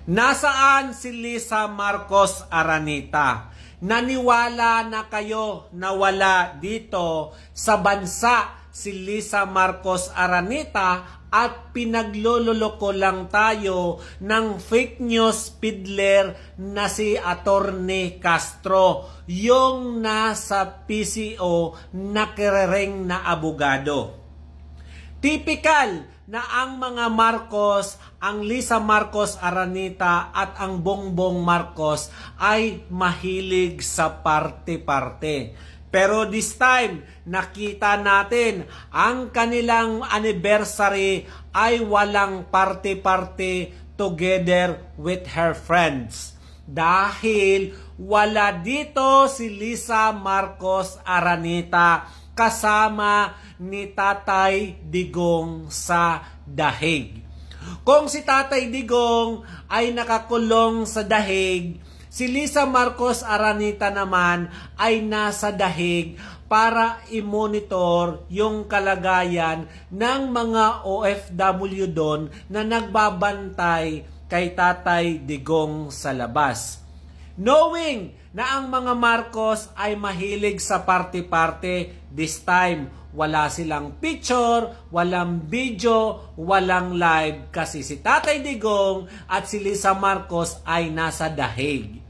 Nasaan si Lisa Marcos Aranita? Naniwala na kayo na wala dito sa bansa si Lisa Marcos Aranita at pinaglololoko lang tayo ng fake news peddler na si Attorney Castro, yung nasa PCO na kerereng na abogado. Typical na ang mga Marcos, ang Lisa Marcos Aranita at ang Bongbong Marcos ay mahilig sa parte-parte. Pero this time, nakita natin ang kanilang anniversary ay walang parte-parte together with her friends. Dahil wala dito si Lisa Marcos Aranita kasama ni Tatay Digong sa Dahig. Kung si Tatay Digong ay nakakulong sa Dahig, si Lisa Marcos Aranita naman ay nasa Dahig para i-monitor yung kalagayan ng mga OFW doon na nagbabantay kay Tatay Digong sa labas. Knowing na ang mga Marcos ay mahilig sa parte-parte, this time wala silang picture, walang video, walang live kasi si Tatay Digong at si Lisa Marcos ay nasa Dahig.